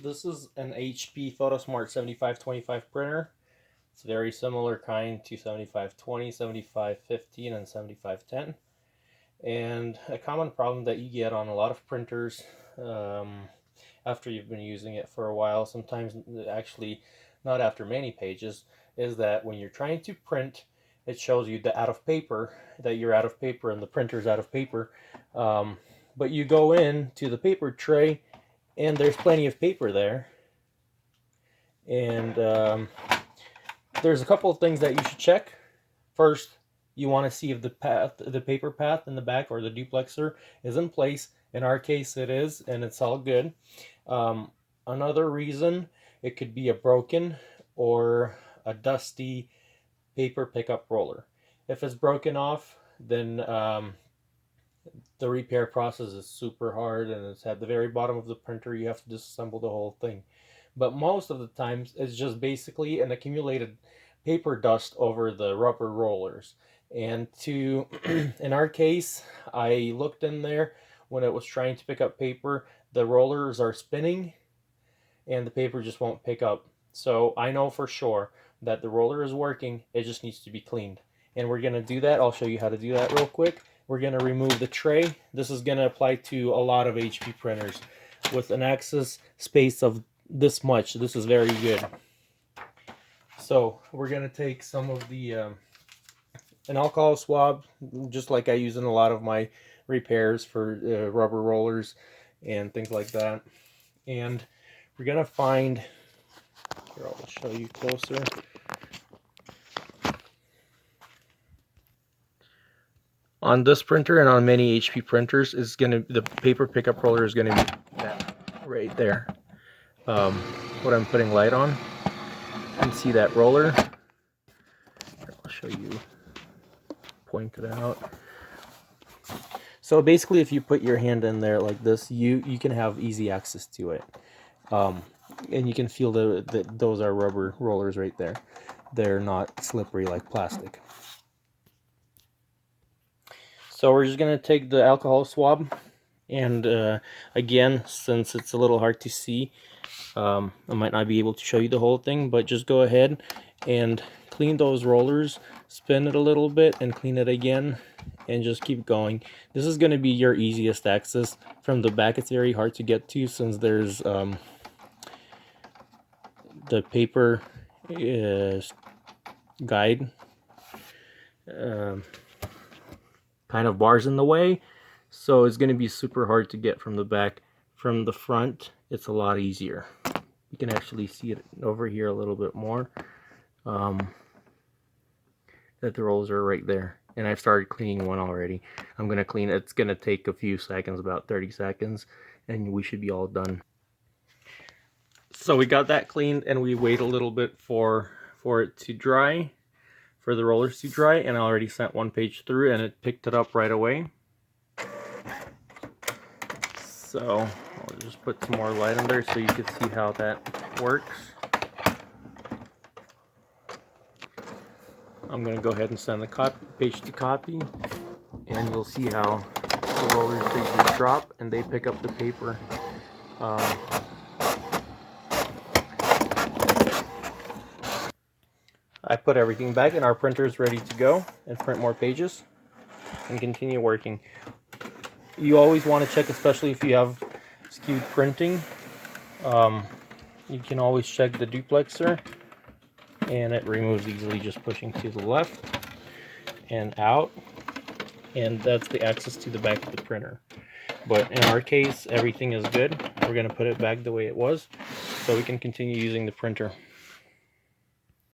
This is an HP Photosmart 7525 printer. It's a very similar kind to 7520, 7515, and 7510. And a common problem that you get on a lot of printers after you've been using it for a while, sometimes actually not after many pages, is that when you're trying to print, it shows you that you're out of paper and the printer's out of paper. But you go in to the paper tray and there's plenty of paper there. And there's a couple of things that you should check. First, you want to see if the paper path in the back or the duplexer is in place. In our case, it is, and it's all good. Another reason, it could be a broken or a dusty paper pickup roller. If it's broken off, then the repair process is super hard, and it's at the very bottom of the printer. You have to disassemble the whole thing. But most of the times, it's just basically an accumulated paper dust over the rubber rollers. And in our case, I looked in there when it was trying to pick up paper. The rollers are spinning, and the paper just won't pick up. So I know for sure that the roller is working. It just needs to be cleaned. And we're going to do that. I'll show you how to do that real quick. We're going to remove the tray. This is going to apply to a lot of HP printers. With an axis space of this much, this is very good. So we're going to take some of the an alcohol swab, just like I use in a lot of my repairs for rubber rollers and things like that. And we're going to find, here I'll show you closer. On this printer and on many HP printers, the paper pickup roller is going to be that right there. What I'm putting light on, you can see that roller. I'll show you, point it out. So basically, if you put your hand in there like this, you can have easy access to it, and you can feel that those are rubber rollers right there. They're not slippery like plastic. So we're just going to take the alcohol swab, and again, since it's a little hard to see, I might not be able to show you the whole thing, but just go ahead and clean those rollers, spin it a little bit, and clean it again, and just keep going. This is going to be your easiest access. From the back, it's very hard to get to since there's the paper guide kind of bars in the way, so it's going to be super hard to get from the back. From the front, it's a lot easier. You can actually see it over here a little bit more, that the rollers are right there, and I've started cleaning one already. I'm going to clean it. It's going to take a few seconds, about 30 seconds, and we should be all done. So we got that cleaned, and we wait a little bit for it to dry, for the rollers to dry, and I already sent one page through and it picked it up right away. So I'll just put some more light on there so you can see how that works. I'm going to go ahead and send the page to copy, and you'll see how the rollers basically drop and they pick up the paper. I put everything back, and our printer is ready to go and print more pages and continue working. You always want to check, especially if you have skewed printing. You can always check the duplexer, and it removes easily just pushing to the left and out, and that's the access to the back of the printer. But in our case, everything is good. We're going to put it back the way it was so we can continue using the printer.